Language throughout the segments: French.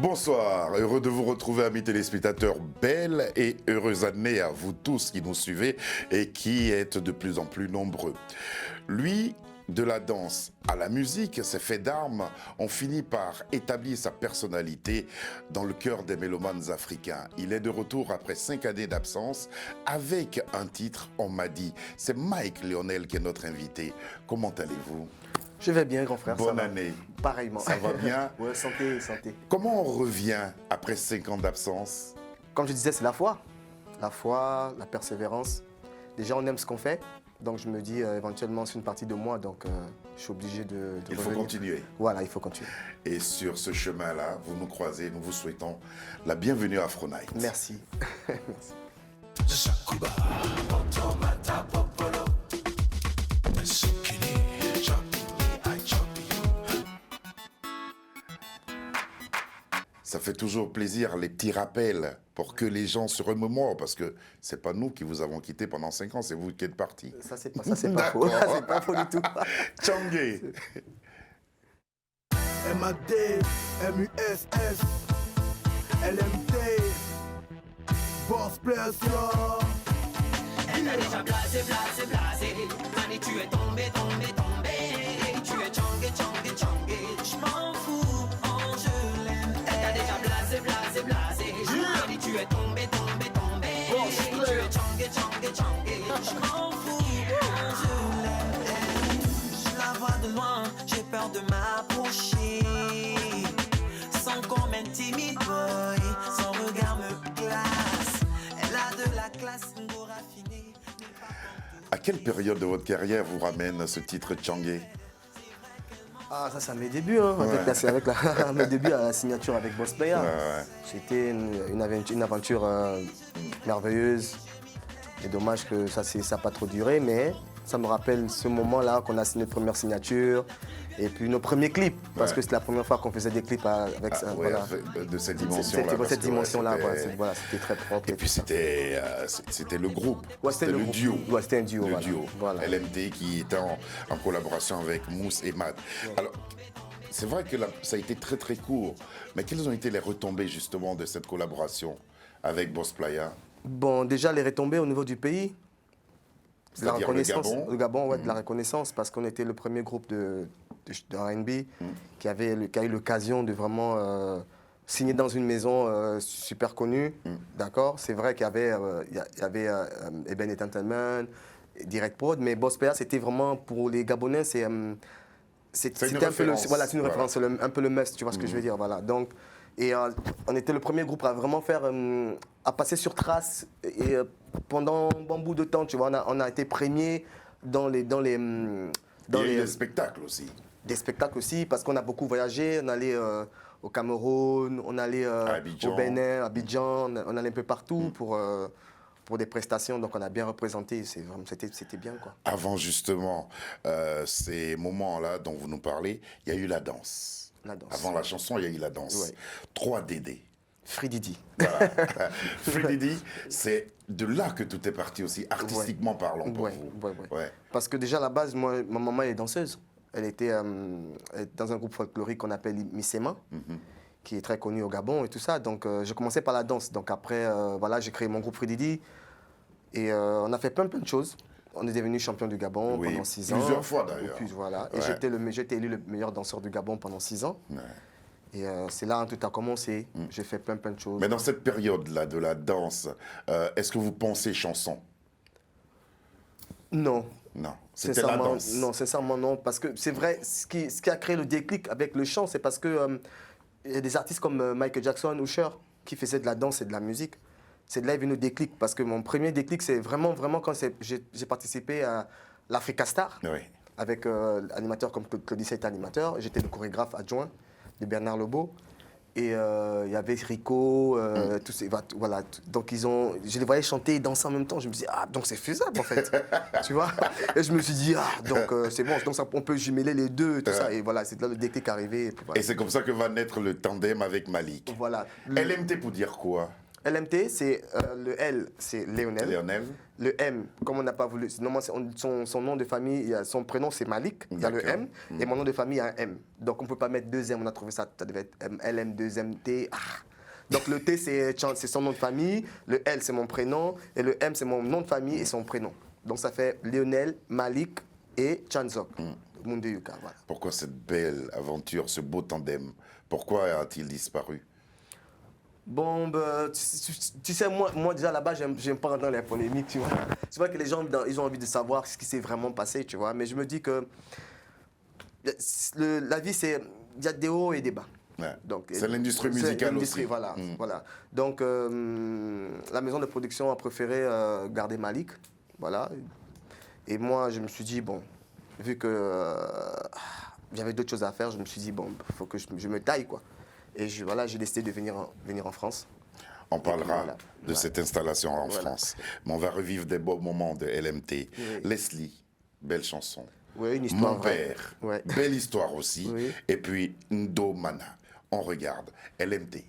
Bonsoir, heureux de vous retrouver amis téléspectateurs, belle et heureuse année à vous tous qui nous suivez et qui êtes de plus en plus nombreux. Lui, de la danse à la musique, ses faits d'armes ont fini par établir sa personnalité dans le cœur des mélomanes africains. Il est de retour après 5 années d'absence avec un titre, on m'a dit. C'est Mike Lionel qui est notre invité. Comment allez-vous ? Je vais bien, grand frère. Bonne année. Pareillement. Ça va bien? Ouais, santé, santé. Comment on revient après 5 ans d'absence? Comme je disais, c'est la foi. La foi, la persévérance. Déjà, on aime ce qu'on fait. Donc, je me dis, éventuellement, c'est une partie de moi. Donc, je suis obligé de Il revenir. faut continuer. Voilà, il faut continuer. Et sur ce chemin-là, vous nous croisez. Nous vous souhaitons la bienvenue à Afro Night. Merci. Merci. Ça fait toujours plaisir, les petits rappels, pour que les gens se remémorent, parce que c'est pas nous qui vous avons quitté pendant 5 ans, c'est vous qui êtes partis. Ça, c'est pas faux. Ça, c'est pas faux du tout. Tchangé. MAD, MUSS, LMT, Boss Plus, yo. Elle a déjà blasé, blasé, blasé. Mani, tu es tombé, tombé, tombé. Tu es changé, changé, changé. Je m'en fous, oh je l'aime. Elle a déjà blasé, blasé, blasé. Mani, tu es tombé, tombé, tombé. Tu es changé, changé, changé. Je m'en fous, oh je l'aime. Je la vois de loin, j'ai peur de m'approcher. Sans qu'on m'intimide, boy. Son regard me glace. Elle a de la classe, une go raffinée. À quelle période de votre carrière vous ramène ce titre Tchangé? Ah, ça, c'est à mes débuts. Hein, avec mes débuts à la signature avec Boss Player. Ouais. C'était une aventure merveilleuse. Et dommage que ça n'a pas trop duré, mais ça me rappelle ce moment-là qu'on a signé notre première signature et puis nos premiers clips. Parce que c'était la première fois qu'on faisait des clips avec ça. Ouais, de cette dimension-là. Cette dimension-là, voilà, c'était très propre. Et puis c'était le groupe, Ouais, c'était le duo. Ouais, c'était un duo. Le voilà. duo, Voilà. LMT qui était en collaboration avec Mousse et Matt. Ouais. Alors, c'est vrai que ça a été très très court, mais quelles ont été les retombées justement de cette collaboration avec Boss Playa? Bon, déjà les retombées au niveau du pays. De la C'est-à-dire reconnaissance. le Gabon? Le Gabon, ouais, de la reconnaissance, parce qu'on était le premier groupe de R&B qui a eu l'occasion de vraiment signer dans une maison super connue. D'accord. C'est vrai qu'il y avait Eben Entertainment, Direct Prod, mais Boss Player, c'était vraiment pour les Gabonais, c'était un peu le, voilà, c'est une référence, un peu le must, tu vois ce que je veux dire, voilà. Donc, on était le premier groupe à vraiment faire, à passer sur trace et pendant un bon bout de temps, tu vois, on a été premiers dans les des spectacles aussi. Des spectacles aussi, parce qu'on a beaucoup voyagé, on allait au Cameroun, on allait au Bénin, à Abidjan, on allait un peu partout pour des prestations, donc on a bien représenté, c'était bien quoi. Avant justement ces moments-là dont vous nous parlez, il y a eu la danse. La danse. Avant la chanson, il y a eu la danse. Ouais. 3 DD. Free Didi. Voilà. Free Didi, c'est de là que tout est parti aussi, artistiquement parlant pour vous. Ouais. Parce que déjà à la base, moi, ma maman est danseuse. Elle était dans un groupe folklorique qu'on appelle Missema, qui est très connu au Gabon et tout ça. Donc je commençais par la danse. Donc après, voilà, j'ai créé mon groupe Free Didi. Et on a fait plein de choses. On est devenu champion du Gabon pendant 6 ans. Plusieurs fois d'ailleurs. Voilà. Et j'étais élu le meilleur danseur du Gabon pendant 6 ans. Ouais. Et c'est là que tout a commencé. J'ai fait plein de choses. Mais dans cette période-là de la danse, est-ce que vous pensez chanson? Non. Non, c'était la danse. Non, sincèrement non. Parce que c'est vrai, ce qui a créé le déclic avec le chant, c'est parce que y a des artistes comme Michael Jackson ou Cher qui faisaient de la danse et de la musique. C'est de là est venu le déclic. Parce que mon premier déclic, c'est vraiment quand j'ai participé à l'Africa Star. Oui. Avec animateurs comme Claudie était animateur. J'étais le chorégraphe adjoint de Bernard Lebeau. Et il y avait Rico, tous ces, voilà. Donc je les voyais chanter et danser en même temps. Je me dis, ah, donc c'est faisable en fait. Tu vois. Et je me suis dit, ah, donc c'est bon, donc on peut jumeler les deux, tout ça. Et voilà, c'est là le déclic arrivé. Et, puis, voilà. Et c'est comme ça que va naître le tandem avec Malik. Voilà. LMT pour dire quoi? LMT, c'est le L, c'est Lionel. Lionel. Le M, comme on n'a pas voulu, normalement, son nom de famille, son prénom c'est Malik, il y a le M, et mon nom de famille il y a un M. Donc on ne peut pas mettre 2 M, on a trouvé ça devait être LM, 2MT. Donc le T c'est son nom de famille, le L c'est mon prénom, et le M c'est mon nom de famille et son prénom. Donc ça fait Lionel, Malik et Chanzok, Munde Yuka. Voilà. Pourquoi cette belle aventure, ce beau tandem? Pourquoi a-t-il disparu? Bon, bah, tu sais, moi déjà là-bas, j'aime pas rentrer dans les polémiques, tu vois. Tu vois que les gens, ils ont envie de savoir ce qui s'est vraiment passé, tu vois. Mais je me dis que la vie, il y a des hauts et des bas. Ouais. C'est l'industrie musicale aussi. Voilà, voilà. Donc, la maison de production a préféré garder Malik, voilà. Et moi, je me suis dit, bon, vu que j'avais d'autres choses à faire, je me suis dit, bon, il faut que je me taille, quoi. Et voilà, j'ai décidé de venir en France. On parlera voilà. de cette installation en France. Mais on va revivre des beaux moments de LMT. Oui. Leslie, belle chanson. Oui, une histoire Mon vraie. père, Ouais. belle histoire aussi. Oui. Et puis Ndo Mana. On regarde LMT.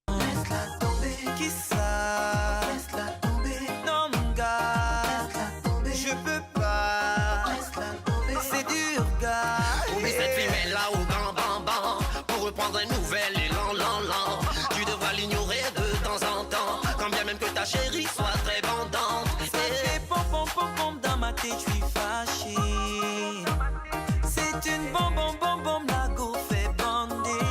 Laisse-la tomber, qui ça? Laisse-la tomber, non mon gars. Laisse-la tomber, je peux pas. Laisse-la tomber, c'est dur, gars. Mais cette fille met là au bam bam bam pour reprendre un nouvel élan lan lan. Tu devras l'ignorer de temps en temps, quand bien même que ta chérie soit très bandante. Ça fait pom pom pom pom dans ma tête, je suis fâché. C'est une bombe, la go fait bander.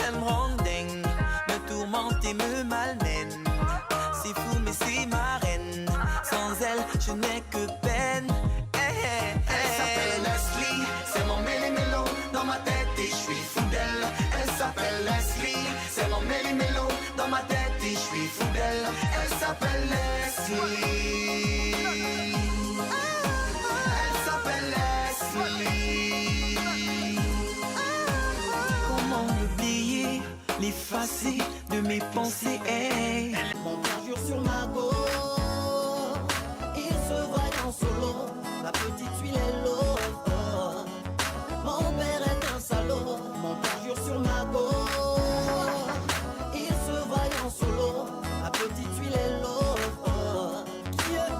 Elle me rondine, me tourmente et me malmène. C'est fou mais c'est ma reine, sans elle je n'ai que peine. Elle s'appelle Leslie, c'est mon méli-mélo dans ma tête et je suis fou d'elle. Elle s'appelle Leslie, c'est mon méli-mélo dans ma tête et je suis fou d'elle. Elle s'appelle Leslie. Elle s'appelle Leslie. Comment l'oublier, l'effacer de mes pensées. Hey. Mon père jure sur ma go, il se voit en solo. La petite huile est l'eau. Mon père est un salaud. Mon père jure sur ma go, il se voit en solo. La petite huile est l'eau.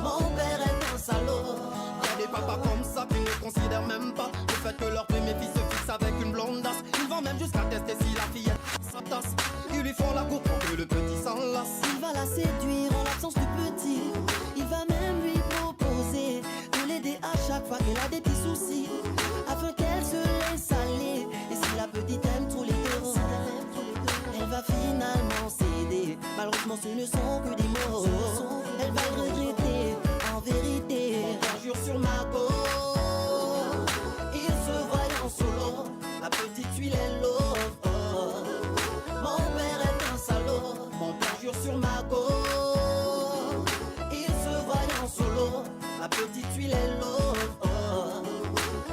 Mon père est un salaud. Y'a des papas comme ça qui ne considèrent même pas le fait que leur premier fils se fixe avec une blondasse. Ils vont même jusqu'à tester si la fille est sa tasse. Ils lui font la cour pour que le petit s'enlace. Il va la séduire en l'absence du petit. Il va même lui proposer de l'aider à chaque fois qu'elle a des petits soucis, afin qu'elle se laisse aller. Et si la petite aime tous les deux, elle va finalement céder. Malheureusement ce ne sont que des mots. Elle va le regretter en vérité. Mon père jure sur ma go, il se voit en solo. La petite huile est l'eau. Mon père est un salaud. Mon père jure sur ma go, il se voit en solo. La petite huile est l'eau.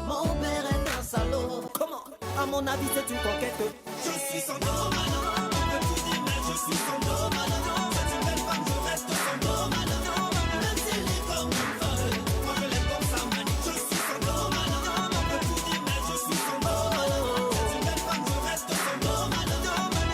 Mon père est un salaud. Comment? À mon avis c'est une conquête. Je suis son dos malade. Je peux tout dire mais je suis son dos malade. C'est une belle femme, je reste son dos malade. Même s'il est comme une folle, moi je l'aime comme ça manie. Je suis son dos malade. Je peux tout dire mais je suis son dos malade. C'est une belle femme, je reste son dos malade.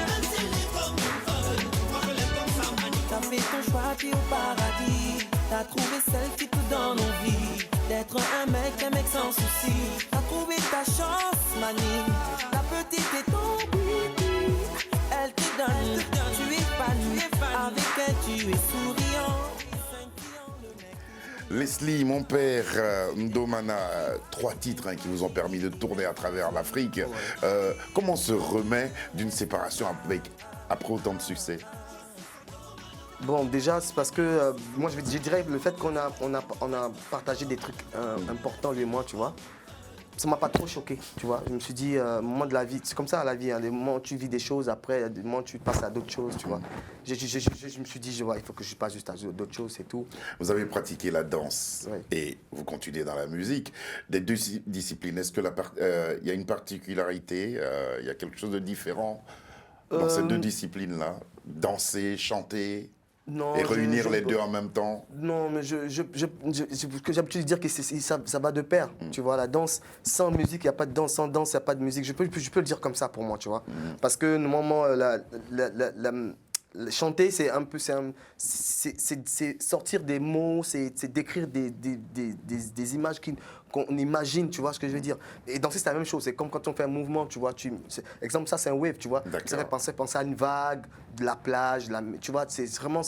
Même s'il est comme une folle, moi je l'aime comme ça manie. T'as fait ton choix, tu es au paradis. T'as trouvé celle qui te donne envie d'être un mec sans souci. T'as trouvé ta chance, manie. La petite est ton bibi. Elle te donne, tu es épanoui. Avec elle, tu es souriant. Leslie, mon père, Ndo Mana, 3 titres qui vous ont permis de tourner à travers l'Afrique. Comment on se remet d'une séparation après autant de succès? Bon, déjà, c'est parce que moi, je dirais le fait qu'on a partagé des trucs importants, lui et moi, tu vois. Ça m'a pas trop choqué, tu vois. Je me suis dit, moment de la vie, c'est comme ça la vie, hein, des moments où tu vis des choses, après, des moments où tu passes à d'autres choses, tu vois. Je me suis dit, il faut que je passe juste à d'autres choses, c'est tout. Vous avez pratiqué la danse et vous continuez dans la musique. Des deux disciplines, est-ce que y a une particularité, il y a quelque chose de différent dans ces deux disciplines-là? Danser, chanter? Non, et je- réunir je- les deux en même temps? Non, mais ce que j'ai l'habitude de dire que ça va de pair. Tu vois, la danse, sans musique, il n'y a pas de danse. Sans danse, il n'y a pas de musique. Je peux le dire comme ça pour moi, tu vois. Parce que normalement, chanter, c'est un peu, c'est sortir des mots, c'est décrire des images qu'on imagine, tu vois ce que je veux dire. Et danser, c'est la même chose. C'est comme quand on fait un mouvement, tu vois. Exemple, ça, c'est un wave, tu vois. Ça fait penser à une vague, de la plage, tu vois. C'est vraiment,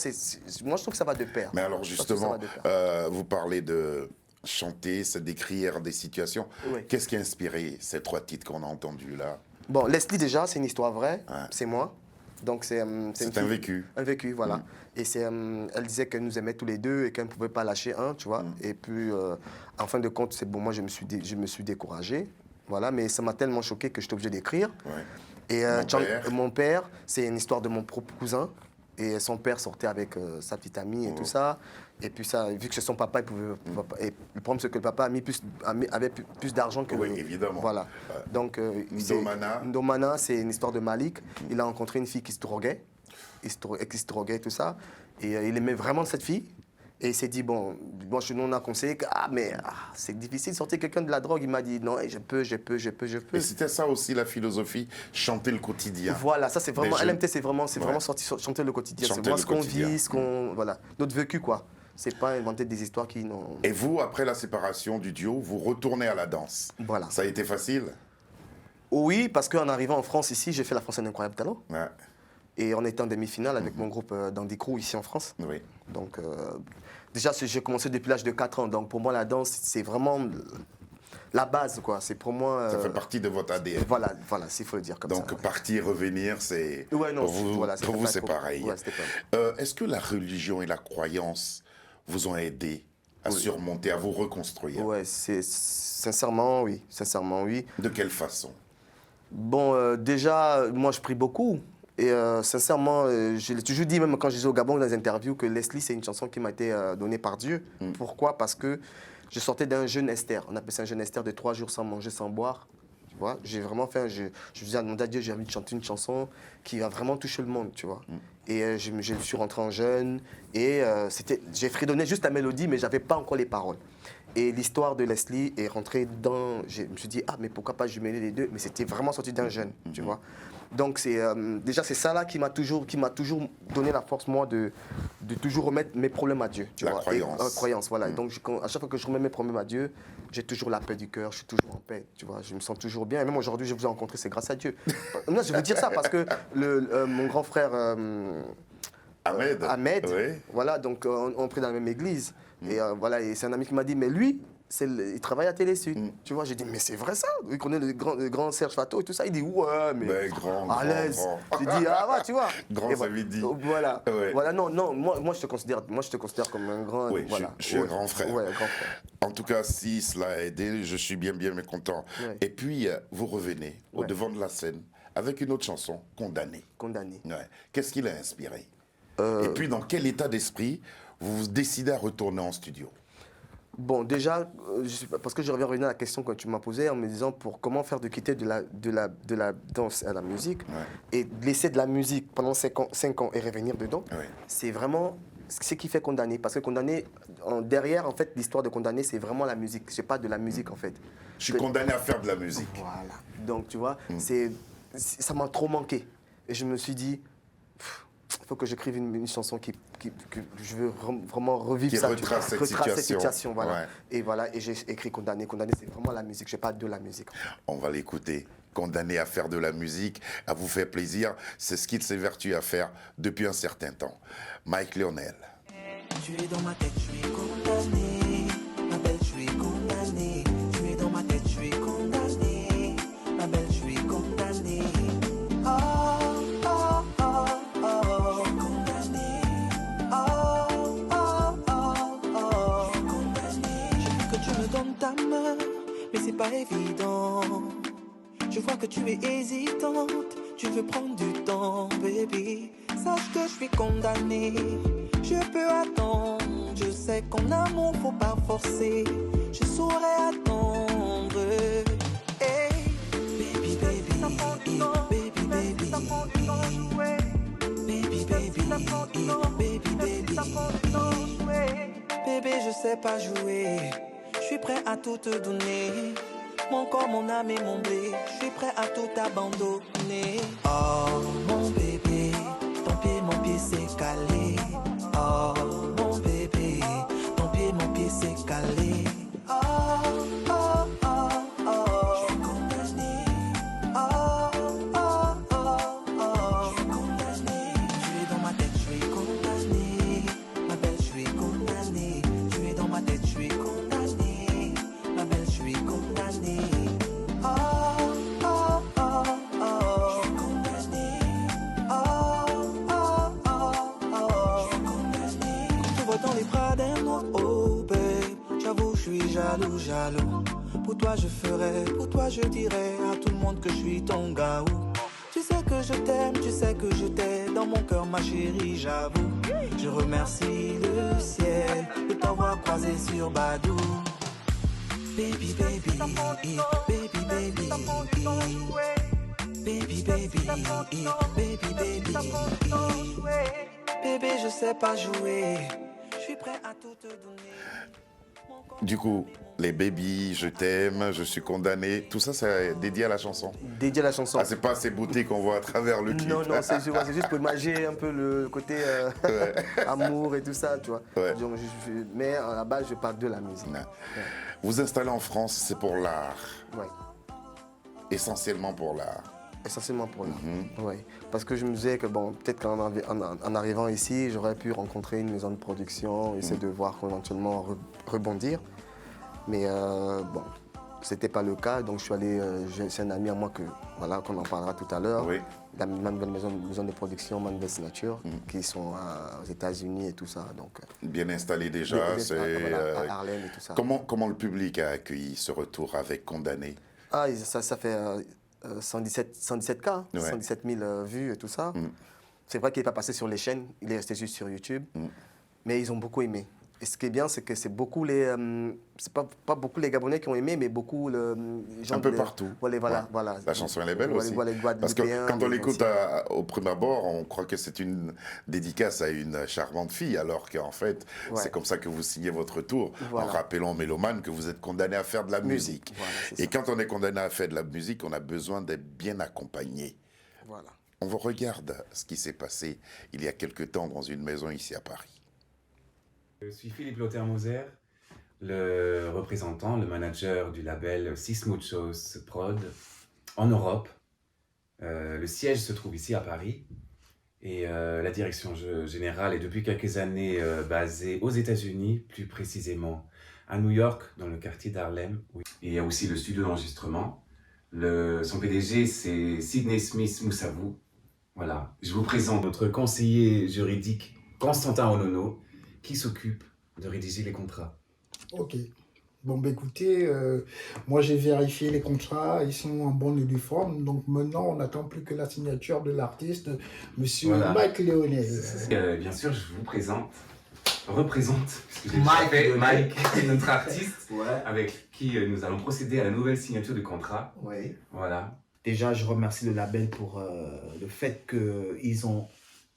moi, je trouve que ça va de pair. Mais alors Je trouve que ça justement, va de pair. vous parlez de chanter, c'est décrire des situations. Oui. Qu'est-ce qui a inspiré ces 3 titres qu'on a entendus là? Bon, Leslie, déjà, c'est une histoire vraie. Ouais. C'est moi. Donc, c'est une C'est fille- un vécu. Un vécu, voilà. Et elle disait qu'elle nous aimait tous les deux et qu'elle ne pouvait pas lâcher un, tu vois. Et puis, en fin de compte, c'est bon, moi, je me suis découragé. Voilà, mais ça m'a tellement choqué que j'étais obligé d'écrire. Ouais. Et Mon mon père, c'est une histoire de mon propre cousin. Et son père sortait avec sa petite amie et tout ça. Et puis ça, vu que c'est son papa, il pouvait. Et le problème, c'est que le papa avait plus d'argent que Oui, le. évidemment. Voilà. Ouais. Donc, Ndomana. Ndomana, c'est une histoire de Malik. Il a rencontré une fille qui se droguait. Qui se droguait, tout ça. Et il aimait vraiment cette fille. Et il s'est dit, bon, nous on a conseillé que c'est difficile de sortir quelqu'un de la drogue. Il m'a dit, non, je peux. Et c'était ça aussi la philosophie, chanter le quotidien. Voilà, ça c'est vraiment, Mais je- LMT c'est vraiment Ouais. chanter le quotidien. C'est Chanter vraiment le ce qu'on quotidien. vit, voilà, notre vécu quoi. C'est pas inventer des histoires qui n'ont... Et vous, après la séparation du duo, vous retournez à la danse. Voilà. Ça a été facile? Oui, parce qu'en arrivant en France ici, j'ai fait la France un incroyable talent. Ouais. Et on était en demi-finale avec mon groupe Dandy Crew ici en France. Oui. Donc déjà, j'ai commencé depuis l'âge de 4 ans. Donc pour moi, la danse, c'est vraiment la base quoi. C'est pour moi... Ça fait partie de votre ADN. Voilà, s'il faut le dire comme ça. Donc partir, revenir, c'est... Ouais, non, pour vous, voilà, pour vous, c'est pareil. Ouais, c'était pas... Est-ce que la religion et la croyance vous ont aidé à surmonter, à vous reconstruire? Ouais, sincèrement, oui. De quelle façon? Bon, déjà, moi, je prie beaucoup. Et sincèrement, je l'ai toujours dit, même quand je disais au Gabon dans les interviews, que Leslie, c'est une chanson qui m'a été donnée par Dieu. Pourquoi? Parce que je sortais d'un jeûne Esther. On appelle ça un jeûne Esther de 3 jours sans manger, sans boire. Tu vois, j'ai vraiment fait, je disais à mon Dieu, j'ai envie de chanter une chanson qui va vraiment toucher le monde, tu vois. Et je suis rentré en jeûne et j'ai fredonné juste la mélodie, mais j'avais pas encore les paroles. Et l'histoire de Leslie est rentrée dans... Je me suis dit, mais pourquoi pas jumeler les deux? Mais c'était vraiment sorti d'un jeûne, tu vois. Donc déjà c'est ça là qui m'a toujours donné la force moi de toujours remettre mes problèmes à Dieu. Tu La vois. croyance. Croyance, voilà. Donc à chaque fois que je remets mes problèmes à Dieu, j'ai toujours la paix du cœur, je suis toujours en paix. Tu vois, je me sens toujours bien. Et même aujourd'hui, je vous ai rencontré, c'est grâce à Dieu. Non, je veux dire ça parce que mon grand frère Ahmed, Oui. voilà, donc on prie dans la même église. Et voilà, et c'est un ami qui m'a dit, mais lui, il travaille à Télé Sud. Tu vois, j'ai dit, mais c'est vrai ça? Il connaît le grand Serge Fato et tout ça. Il dit, ouais, mais grand, à l'aise. grand. J'ai dit, ouais, tu vois. Grand, Et ça veut dire. Voilà. Ouais. Voilà, non, moi je te considère comme un grand. Oui, voilà. je suis un grand frère. Ouais, un grand frère. En tout cas, si cela a aidé, je suis bien content. Ouais. Et puis, vous revenez au devant de la scène avec une autre chanson, Condamné. Condamné. Ouais. Qu'est-ce qui l'a inspiré? Et puis, dans quel état d'esprit vous décidez à retourner en studio? Bon, déjà, parce que je reviens à la question que tu m'as posée en me disant comment faire de quitter de la danse à la musique et de laisser de la musique pendant 5 ans et revenir dedans, c'est vraiment ce qui fait Condamné. Parce que Condamné, derrière, en fait, l'histoire de Condamné, c'est vraiment la musique. C'est pas de la musique, en fait. Je suis condamné à faire de la musique. Voilà. Donc, tu vois, ça m'a trop manqué. Et je me suis dit, il faut que j'écrive une chanson que je veux vraiment revivre Qui ça. retrace cette situation. Voilà. Ouais. Et voilà, et j'ai écrit Condamné. Condamné, c'est vraiment la musique. Je pas de la musique. On va l'écouter. Condamné à faire de la musique, à vous faire plaisir, c'est ce qu'il s'évertue à faire depuis un certain temps. Mike Lionel. Tu es dans ma tête, je suis condamné. Ma belle, je suis condamné. Tu es dans ma tête, je suis condamné. Ma belle, je suis condamné. Oh, oh, oh, oh. Je suis condamné. Oh, oh, oh, oh. Je suis condamné. Je veux que tu me donnes ta main, mais c'est pas évident. Je vois que tu es hésitante. Tu veux prendre du temps, baby. Sache que je suis condamné. Je peux attendre, je sais qu'en amour faut pas forcer. Je saurais attendre. Hey, baby, baby, baby, baby, baby, baby, baby, baby. Bébé, je sais pas jouer. Je suis prêt à tout te donner. Mon corps, mon âme et mon blé. Je suis prêt à tout abandonner. Oh, mon bébé, mon pied s'est calé. Oh, mon bébé, mon pied s'est calé. Oh, oh, oh, oh. Je suis condamné. Oh, oh, oh, oh. Je suis condamné. Tu es dans ma tête, je suis condamné. Ma belle, je suis condamné. Tu es dans ma tête, je suis condamné. Ma belle, je suis condamné. Oh, oh, oh, oh. Je suis condamné. Oh, oh, oh, oh. Je suis condamné. Quand tu vois dans les bras d'un autre, oh babe, j'avoue, je suis jaloux, jaloux. Pour toi, je ferai, pour toi, je dirai à tout le monde que je suis ton gars. Tu sais que je t'aime, tu sais que je t'aime. Dans mon cœur, ma chérie, j'avoue. Je remercie le ciel de t'avoir croisé sur Badou. Baby, baby, baby, baby, baby, baby, baby, baby. Bébé, je sais pas jouer. Je suis prêt à tout te donner. Du coup, les babies, je t'aime, je suis condamné, tout ça, c'est dédié à la chanson. Dédié à la chanson. Ah, c'est pas ces beautés qu'on voit à travers le clip. Non, non, c'est juste pour imaginer un peu le côté amour et tout ça, tu vois. Ouais. Donc, mais à la base, je parle de la musique. Ouais. Vous installez en France, c'est pour l'art, Ouais. essentiellement pour l'art. Essentiellement pour l'art. Ouais. Parce que je me disais que bon, peut-être qu'en arrivant ici, j'aurais pu rencontrer une maison de production, essayer de voir éventuellement rebondir. Mais bon, c'était pas le cas. Donc je suis allé, c'est un ami à moi voilà, qu'on en parlera tout à l'heure. Oui. La nouvelle maison de production, ma nouvelle signature, qui sont aux États-Unis et tout ça. Donc, Bien installé déjà. voilà, à Harlem et tout ça. Comment le public a accueilli ce retour avec Condamné? Ah, ça fait 117 cas, Ouais. 117 000 vues et tout ça. C'est vrai qu'il n'est pas passé sur les chaînes, il est resté juste sur YouTube. Mais ils ont beaucoup aimé. Et ce qui est bien, c'est que c'est beaucoup c'est pas beaucoup les Gabonais qui ont aimé, mais beaucoup les gens Un peu partout. Voilà. La chanson, elle est belle aussi. Les Parce que Guadeloupéens, quand on les l'écoute Anciens. au premier abord, on croit que c'est une dédicace à une charmante fille, alors qu'en fait, c'est comme ça que vous signez votre tour, Voilà. en rappelant aux mélomanes que vous êtes condamné à faire de la musique. Voilà, c'est Et ça. quand on est condamné à faire de la musique, on a besoin d'être bien accompagné. Voilà. On regarde ce qui s'est passé il y a quelque temps dans une maison ici à Paris. Je suis Philippe Lother-Moser, le représentant, le manager du label Six Muchos Prod en Europe. Le siège se trouve ici à Paris et la direction générale est depuis quelques années basée aux États-Unis, plus précisément à New York, dans le quartier d'Harlem. Et il y a aussi le studio d'enregistrement. Son PDG, c'est Sidney Smith Moussavou. Voilà. Je vous présente notre conseiller juridique, Constantin Onono, qui s'occupe de rédiger les contrats. Ok. Bon, bah écoutez, moi j'ai vérifié les contrats, ils sont en bonne et due forme. Donc maintenant, on n'attend plus que la signature de l'artiste, monsieur Voilà. Mike Léonet. Bien sûr, je vous représente, puisque j'ai Mike fait Léonet. Mike, notre artiste, Ouais. avec qui nous allons procéder à la nouvelle signature de contrat. Oui. Voilà. Déjà, je remercie le label pour le fait qu'ils ont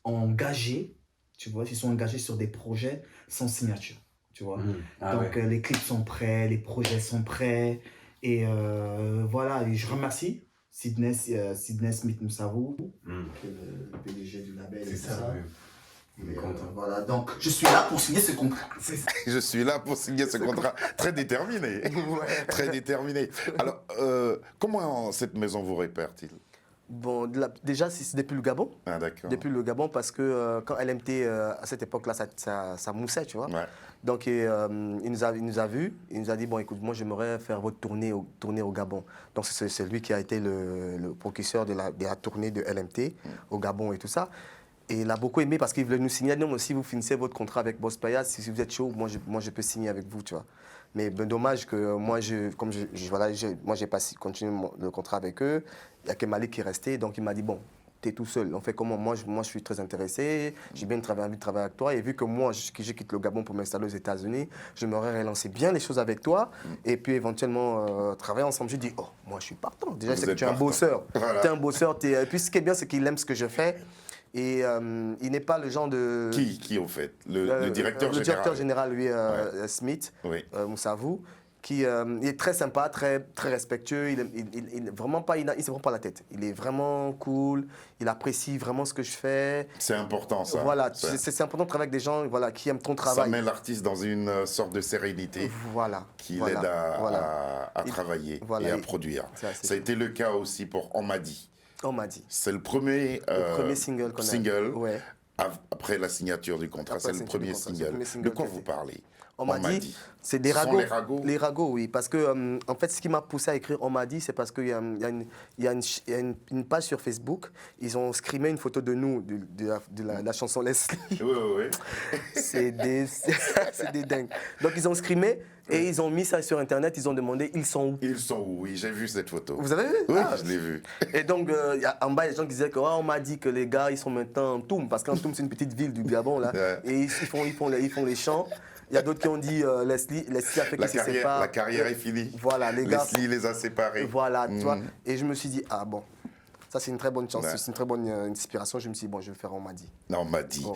engagé, tu vois, ils sont engagés sur des projets sans signature, tu vois. Ah Donc, ouais. les clips sont prêts, les projets sont prêts. Et voilà, et je remercie Sidney Smith Moussavou, qui est le PDG du label. C'est et ça, tout ouais. On est content. Voilà, donc je suis là pour signer ce contrat. Je suis là pour signer ce contrat. Très déterminé. Très déterminé. Alors, comment cette maison vous repère-t-il? Bon, déjà, c'est depuis le Gabon. Ah, d'accord. Depuis le Gabon, parce que quand LMT, à cette époque-là, ça moussait, tu vois. Ouais. Donc, il nous a vus, il nous a dit, bon, écoute, moi, j'aimerais faire votre tournée au Gabon. Donc, c'est lui qui a été le procureur de la tournée de LMT au Gabon et tout ça. Et il a beaucoup aimé parce qu'il voulait nous signer. Non, mais si vous finissez votre contrat avec Boss Payas, si vous êtes chaud, moi, je peux signer avec vous, tu vois. Mais ben, dommage que moi, moi, j'ai pas continué le contrat avec eux. Il n'y a que Malik qui est resté. Donc, il m'a dit, bon, tu es tout seul. On fait comment? Moi, je suis très intéressé. J'ai bien envie de travailler avec toi. Et vu que moi, je quitte le Gabon pour m'installer aux États-Unis, j'aimerais relancer bien les choses avec toi. Et puis, éventuellement, travailler ensemble. Je dis, oh, moi, je suis partant. Déjà, Vous c'est que êtes tu es un partant. bosseur. Voilà. Tu es un bosseur. Et puis, ce qui est bien, c'est qu'il aime ce que je fais. Et il n'est pas le genre de... Qui au fait le directeur général. Le directeur général, lui, Smith, Oui. Moussavou, qui il est très sympa, très respectueux. Il ne se prend pas la tête. Il est vraiment cool. Il apprécie vraiment ce que je fais. C'est important, ça. Voilà, c'est important de travailler avec des gens qui aiment ton travail. Ça met l'artiste dans une sorte de sérénité qui l'aide à travailler et à produire. Ça a été le cas aussi pour On m'a dit. On m'a dit. C'est le premier single qu'on a. Ouais. Après la signature du contrat. C'est le premier single. De quoi vous parlez? On m'a dit, c'est des ragots. Les ragots. Les ragots, oui. Parce que, en fait, ce qui m'a poussé à écrire On m'a dit, c'est parce qu'il y a une page sur Facebook. Ils ont scrimé une photo de nous, de la chanson Leslie. Oui. C'est des dingues. Donc, ils ont scrimé et ils ont mis ça sur Internet. Ils ont demandé, ils sont où? Ils sont où? Oui, j'ai vu cette photo. Vous avez vu? Oui, je l'ai vu. Et donc, en bas, il y a des gens qui disaient on m'a dit que les gars, ils sont maintenant en Toum. Parce qu'en Toum, c'est une petite ville du Gabon, là. Et ils font les chants. Il y a d'autres qui ont dit Leslie a fait qu'ils se séparent. La carrière est finie. Voilà, les gars. Leslie les a séparés. Voilà, tu vois. Et je me suis dit, ah bon, ça c'est une très bonne chance, c'est une très bonne inspiration. Je me suis dit, bon, je vais faire On m'a dit. On m'a dit.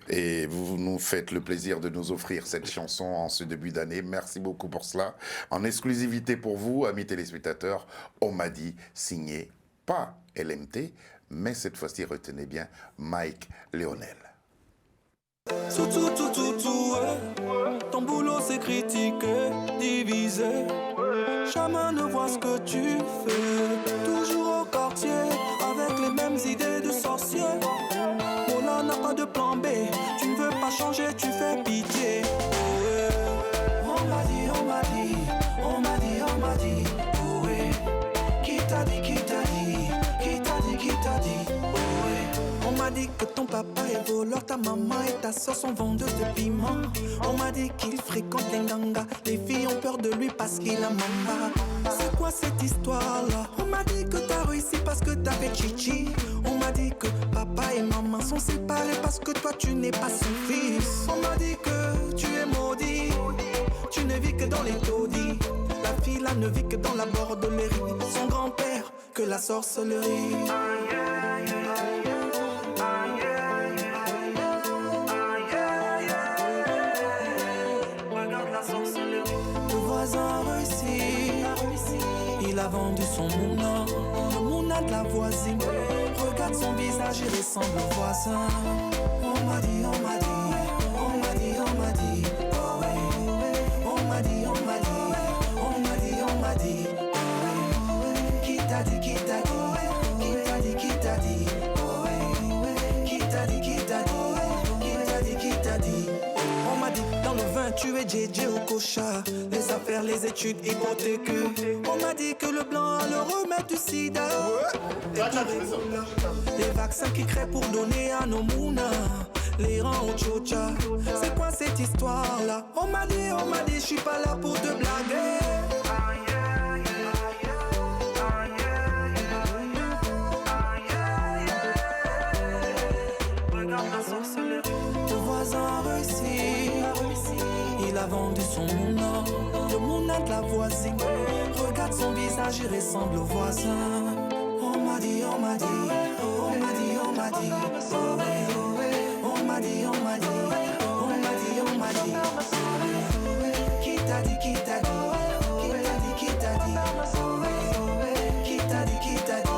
Et vous nous faites le plaisir de nous offrir cette chanson en ce début d'année. Merci beaucoup pour cela. En exclusivité pour vous, amis téléspectateurs, On m'a dit, signé pas LMT, mais cette fois-ci, retenez bien, Mike Lionel. Ton boulot c'est critiquer, diviser. Jamais ne voit ce que tu fais. Toujours au quartier, avec les mêmes idées de sorcier. Oh là n'a pas de plan B. Tu ne veux pas changer, tu fais pitié. Oh yeah. On m'a dit, on m'a dit, on m'a dit, on m'a dit. Oh yeah. Qui t'a dit, qui t'a dit, qui t'a dit, qui t'a dit. Oh yeah. On m'a dit que ton papa est voleur, ta maman et ta soeur sont vendeuses de piment. On m'a dit qu'il fréquente les gangas. Les filles ont peur de lui parce qu'il a mamba. C'est quoi cette histoire-là? On m'a dit que t'as réussi parce que t'avais chichi. On m'a dit que papa et maman sont séparés parce que toi tu n'es pas son fils. On m'a dit que tu es maudit. Tu ne vis que dans les taudis. La fille là ne vit que dans la bordellerie. Son grand-père que la sorcellerie. Il a vendu son mouna, le mouna de la voisine. Regarde son visage, il ressemble au voisin. On m'a dit, on m'a dit, on m'a dit, on m'a dit. Oh ouais. On m'a dit, on m'a dit, on m'a dit, on m'a dit. Oh ouais. Qui t'a dit, qui t'a dit, qui t'a dit, qui t'a dit. Oh ouais. Qui t'a dit, qui t'a dit, qui t'a dit, qui t'a dit. On m'a dit, dans le vin, tu es JJ au cocha. Les affaires, les études hypothéquées. On m'a dit que le blanc a le remède du sida. Les vaccins qui créent pour donner à nos mounas. Les rangs au chocha. C'est quoi cette histoire-là? On m'a dit, je suis pas là pour te blaguer. Le voisin a réussi. Il a vendu son mouna, le mouna de la voisine. Regarde son visage, il ressemble au voisin. On m'a dit, on m'a dit, on m'a dit, on m'a dit. Oh ouais. On m'a dit, on m'a dit, on m'a dit, on m'a dit. Oh ouais. Qui t'a dit, qui t'a dit, qui t'a dit, qui t'a dit. Oh ouais. Qui t'a dit, qui t'a dit,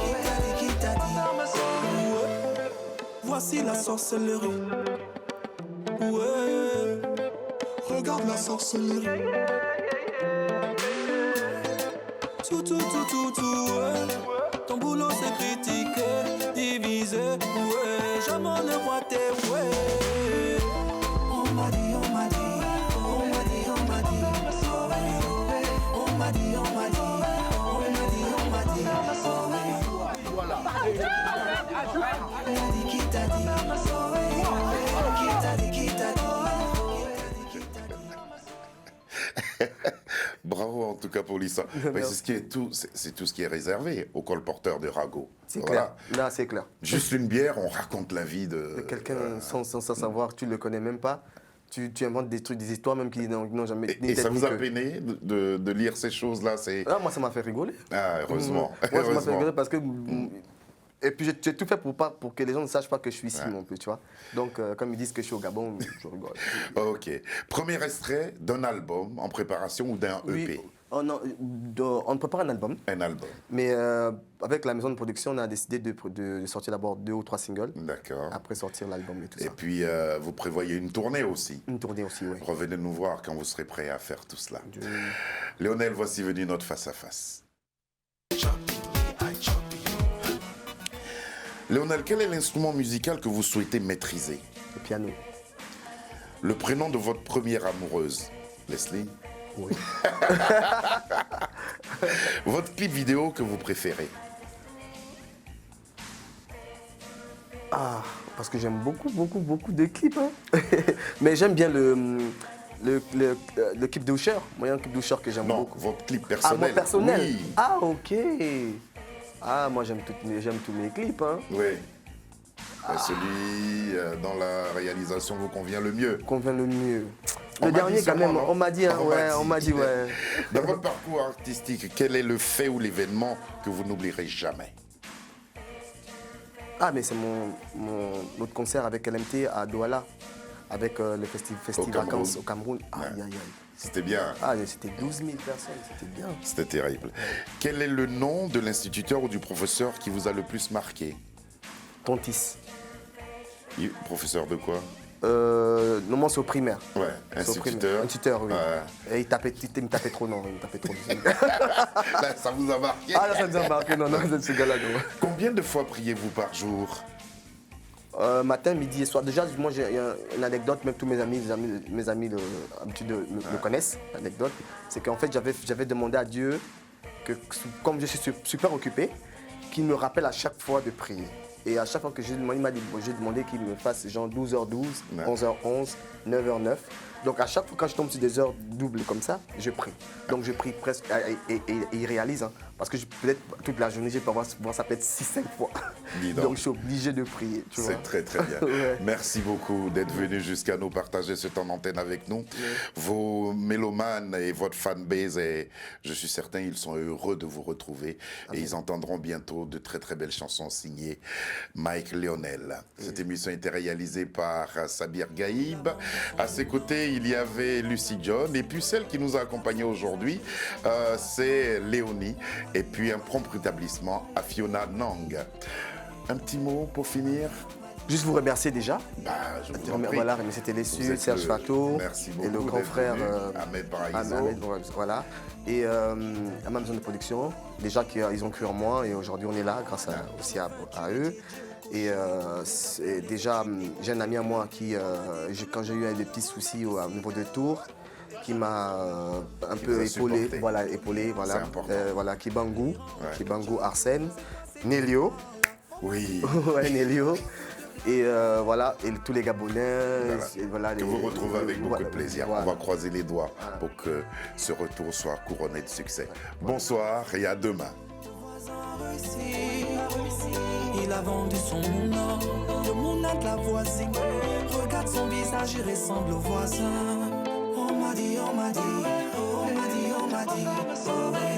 qui t'a dit, qui t'a dit. Ouais. Voici la sorcellerie. Ouais. Regarde la sorcellerie. Tout, ouais. Ton boulot c'est critiquer, diviser, ouais. Jamais ne vois tes ouais. On m'a dit, on m'a dit, on m'a dit, on m'a dit. Oh ouais. On m'a dit, on m'a dit, on m'a dit, on m'a dit. Oh ouais. Voilà. On m'a dit qui t'a dit. Oh ouais. Qui t'a dit, qui t'a dit. Bravo en tout cas pour l'histoire. C'est tout ce qui est réservé au colporteur de ragots. C'est clair. Là, c'est clair. Juste une bière, on raconte la vie de quelqu'un sans savoir, tu le connais même pas. Tu inventes des trucs, des histoires même qui n'ont jamais. Et ça vous a peiné de lire ces choses-là? Ah, moi, ça m'a fait rigoler. Ah, heureusement. Moi, ça m'a fait rigoler parce que Et puis j'ai tout fait pour que les gens ne sachent pas que je suis ici non plus, tu vois. Donc comme ils disent que je suis au Gabon, je rigole. Ok. Premier extrait d'un album en préparation ou d'un EP? On prépare un album. Un album. Mais avec la maison de production, on a décidé de sortir d'abord 2 ou 3 singles. D'accord. Après sortir l'album et tout ça. Et puis vous prévoyez une tournée aussi? Une tournée aussi, oui. Revenez nous voir quand vous serez prêts à faire tout cela. Léonel, voici venu notre face-à-face. Léonel, quel est l'instrument musical que vous souhaitez maîtriser? Le piano. Le prénom de votre première amoureuse? Leslie? Oui. Votre clip vidéo que vous préférez? Ah, parce que j'aime beaucoup de clips. Hein. Mais j'aime bien le clip de Usher. Moi, il y a un clip d'Usher que j'aime beaucoup. Votre clip personnel? Ah, mon personnel? Oui. Ah, ok. Ah, moi, j'aime tous mes clips. Hein. Oui. Celui dans la réalisation vous convient le mieux? Convient le mieux. Le dernier, quand même, on m'a dit, on m'a dit, ouais. Dans votre parcours artistique, quel est le fait ou l'événement que vous n'oublierez jamais? Ah, mais c'est notre concert avec LMT à Douala, avec le festival Vacances au Cameroun. Aïe, aïe, aïe. C'était bien. Ah, c'était 12 000 personnes, c'était bien. C'était terrible. Quel est le nom de l'instituteur ou du professeur qui vous a le plus marqué? Tontis. Professeur de quoi? Non, moi c'est au primaire. Ouais, instituteur. Un tuteur, oui. Et il me tapait trop, non, il me tapait trop. Là, ça vous a marqué? Ah, là, ça nous a marqué, non, ce gars-là, non. Combien de fois priez-vous par jour? Matin, midi et soir. Déjà, moi j'ai une anecdote, même tous mes amis l'habitude me connaissent, l'anecdote. C'est qu'en fait, j'avais demandé à Dieu, que comme je suis super occupé, qu'il me rappelle à chaque fois de prier. Et à chaque fois que j'ai demandé, il m'a dit, j'ai demandé qu'il me fasse genre 12h12, 11h11, 9h09. Donc à chaque fois quand je tombe sur des heures doubles comme ça, je prie. Donc je prie presque, et il réalise, hein, parce que peut-être toute la journée, je peux voir ça peut être 6-5 fois. Donc je suis obligé de prier. C'est très très bien. Ouais. Merci beaucoup d'être venu jusqu'à nous partager ce temps d'antenne avec nous. Vos mélomanes et votre fanbase, et je suis certain ils sont heureux de vous retrouver. Et ils entendront bientôt de très très belles chansons signées Mike Léonel. Cette émission a été réalisée par Sabir Gaïb. À ses côtés, il y avait Lucie John. Et puis celle qui nous a accompagnés aujourd'hui, c'est Léonie. Et puis un prompt rétablissement à Fiona Nang. Un petit mot pour finir? Juste vous remercier déjà. Je vous en prie. Voilà, remercier Télésud, Serge Fato et le grand frère Ahmed Paraiso. Voilà. Et à ma maison de production, déjà qu'ils ont cru en moi et aujourd'hui on est là grâce aussi à eux. Et déjà, j'ai un ami à moi qui, quand j'ai eu des petits soucis au niveau de Tours, qui m'a un peu épaulé, voilà, Kibangou, Arsène, Nélio. Oui. Ouais, Nélio. Et voilà, et tous les Gabonais. Voilà. Que vous retrouvez avec beaucoup de plaisir. Voilà. On va croiser les doigts pour que ce retour soit couronné de succès. Bonsoir et à demain. Il a vendu son mouna, le mouna de la voisine. Regarde son visage, il ressemble au voisin. On m'a dit, on m'a dit, on m'a dit, on m'a dit.